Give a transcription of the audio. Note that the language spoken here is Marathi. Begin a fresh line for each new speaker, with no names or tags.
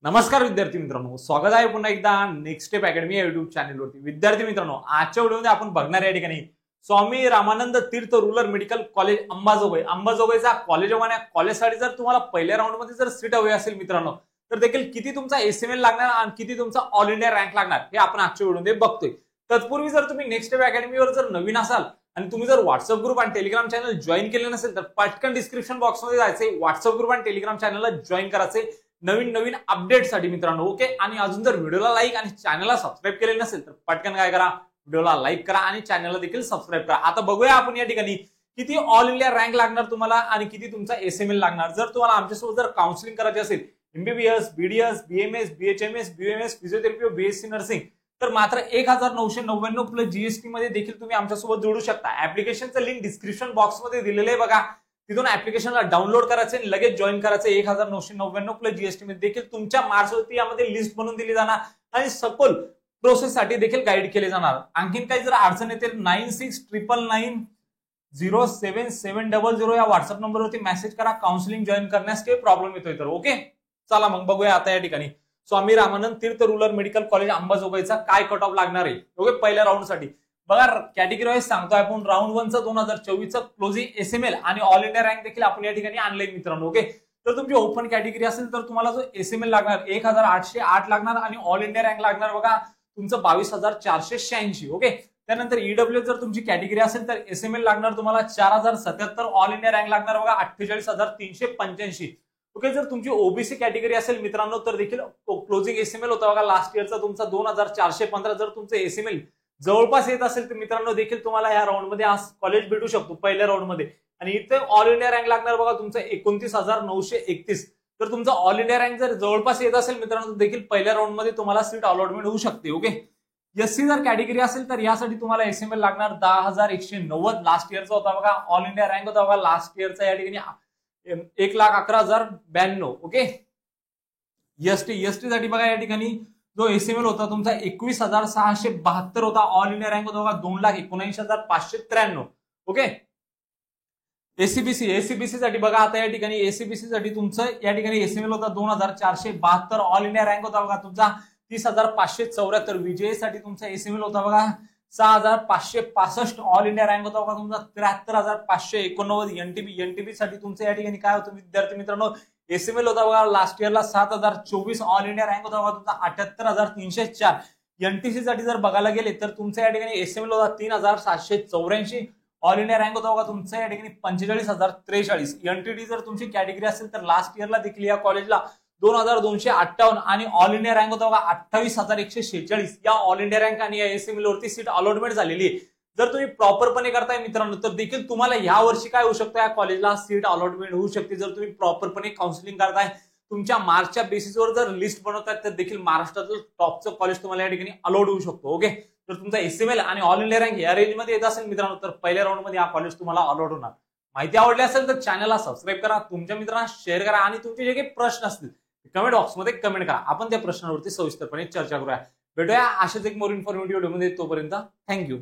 नमस्कार विद्यार्थी मित्रांनो, स्वागत आहे पुन्हा एकदा नेक्स्ट स्टेप अकॅडमी या युट्यूब चॅनलवरती। विद्यार्थी मित्रांनो, आजच्या व्हिडिओमध्ये आपण बघणार या ठिकाणी Swami Ramanand Tirth rural medical college अंबाजोगाईचा कॉलेज वन या कॉलेजसाठी जर तुम्हाला पहिल्या राऊंडमध्ये जर सीट हवी असेल मित्रांनो, तर देखील किती तुमचा एसएमएल लागणार आणि किती तुमचा ऑल इंडिया रँक लागणार हे आपण आजच्या व्हिडिओमध्ये बघतोय। तत्पूर्वी जर तुम्ही नेक्स्ट स्टेप अकॅडमीवर जर नवीन असाल आणि तुम्ही जर व्हॉट्सअप ग्रुप आणि टेलिग्राम चॅनल जॉईन केले नसेल तर पटकन डिस्क्रिप्शन बॉक्समध्ये जायचंय, व्हॉट्सअप ग्रुप आणि टेलिग्राम चॅनलला जॉईन करायचंय नवीन अपडेटसाठी मित्रांनो। ओके, आणि अजून जर व्हिडिओला लाईक आणि चॅनलला सबस्क्राईब केले नसेल तर पटकन काय करा, व्हिडिओला लाईक करा आणि चॅनलला देखील सबस्क्राईब करा। आता बघूया आपण या ठिकाणी किती ऑल इंडिया रँक लागणार तुम्हाला आणि किती तुमचा एसएमएल लागणार। जर तुम्हाला आमच्यासोबत जर काउन्सिलिंग करायची असेल MBBS, BDS, BMS, BHMS, BMS, physiotherapy, BSc nursing तर मात्र 1999 प्लस जीएसटी मध्ये देखील तुम्ही आमच्यासोबत जोडू शकता। ऍप्लिकेशनचं लिंक डिस्क्रिप्शन बॉक्समध्ये दिलेलं आहे बघा, तिथून ऍप्लिकेशनला डाउनलोड करायचे आणि लगेच जॉईन करायचे। 1999 प्लस जीएसटी मध्ये देखील तुमच्या मार्क्सवरती यामध्ये लिस्ट बनवून दिली जाणार आणि सखोल प्रोसेस साठी देखील गाईड केले जाणार। आणखीन काही जर अडचण येते 9699907700 या व्हॉट्सअप नंबरवरती मेसेज करा, काउन्सिलिंग जॉईन करण्यास काही प्रॉब्लेम येतोय तर। ओके, चला मग बघूया आता या ठिकाणी Swami Ramanand Tirth rural medical college अंबाजोगाईचा काय कट ऑफ लागणार आहे। ओके, पहिल्या राऊंड साठी बघा कॅटेगरी वाईज सांगतोय आपण। राऊंड 1 चं 2024 चं क्लोजिंग एसएमएल आणि ऑल इंडिया रँक देखील आपण या ठिकाणी आणले मित्रांनो। ओके, तर तुमची ओपन कॅटेगरी असेल तर तुम्हाला जो एसएमएल लागणार 1808 लागणार आणि ऑल इंडिया रँक लागणार बघा तुमचं 22,486। ओके, त्यानंतर ईडब्ल्यू जर तुमची कॅटेगरी असेल तर एसएमएल लागणार तुम्हाला 4077, ऑल इंडिया रँक लागणार बघा 48,385। ओके, जर तुमची ओबीसी कॅटेगरी असेल मित्रांनो तर देखील क्लोजिंग एसएमएल होता बघा लास्ट इयरचा तुमचा 2415। जर तुमचं एसएमएल जवळपास येत असेल तर मित्रांनो देखील तुम्हाला या राऊंड मध्ये आज कॉलेज भेटू शकतो पहिल्या राऊंड मध्ये। आणि इथे ऑल इंडिया रँक लागणार बघा तुमचं 29,931। तर तुमचा ऑल इंडिया रँक जर जवळपास येत असेल मित्रांनो देखील पहिल्या राऊंड मध्ये तुम्हाला सीट अलॉटमेंट होऊ शकते। ओके, एससी जर कॅटेगरी असेल तर यासाठी तुम्हाला एसएमएल लागणार 10,190, लास्ट इयरचा होता बघा। ऑल इंडिया रँक होता बघा लास्ट इयरचा या ठिकाणी 1,11,092। ओके, एसटी साठी बघा या ठिकाणी जो एसएमएल होता तुमचा 21,672 होता, ऑल इंडिया रँक होता बघा 2,19,593। ओके, एसीबीसी साठी बघा आता या ठिकाणी एसीबीसी साठी तुमचं या ठिकाणी एसएमएल होता 2,472, ऑल इंडिया रँक होता बघा तुमचा 30,574। विजय साठी तुमचा एसएमएल होता बघा 6,565, ऑल इंडिया रँक होता बघा तुमचा 73,589। एनटीबी साठी तुमचं या ठिकाणी काय होतं विद्यार्थी मित्रांनो एसएमएल होता बघा लास्ट इयरला 7,024, ऑल इंडिया रँक होता बघा तुमचा 78,304। एनटीसी साठी जर बघायला गेले तर तुमचा या ठिकाणी एसएमएल होता 3,784, ऑल इंडिया रँक होता बघा तुमचा या ठिकाणी 45,043। एनटीडी जर तुमची कॅटेगरी असेल तर लास्ट इयरला देखील या कॉलेजला 2,258 आणि ऑल इंडिया रँक होता बघा 28,146। या ऑल इंडिया रँक आणि या एसएमएल वरती सीट अलॉटमेंट झालेली आहे। जर तुम्ही प्रॉपरपणे करताय मित्रांनो तर देखील तुम्हाला या वर्षी काय होऊ शकतं, या कॉलेजला सीट अलॉटमेंट होऊ शकते। जर तुम्ही प्रॉपरपणे काउन्सिलिंग करताय, तुमच्या मार्क्सच्या बेसिसवर जर लिस्ट बनवताय तर देखील महाराष्ट्रातील टॉपचं कॉलेज तुम्हाला या ठिकाणी अलॉट होऊ शकतो। ओके, तर तुमचा एसएमएल आणि ऑल इंडिया रँक या रेंज मध्ये येत असेल मित्रांनो तर पहिल्या राऊंड मध्ये हा कॉलेज तुम्हाला अलॉट होणार। माहिती आवडली असेल तर चॅनलला सबस्क्राईब करा, तुमच्या मित्रांना शेअर करा आणि तुमचे जे काही प्रश्न असतील कमेंट बॉक्समध्ये कमेंट करा, आपण त्या प्रश्नावरती सविस्तरपणे चर्चा करूया। भेटूया अशाच एक मोर इन्फॉर्मेटिव्ह व्हिडिओमध्ये, तोपर्यंत थँक्यू।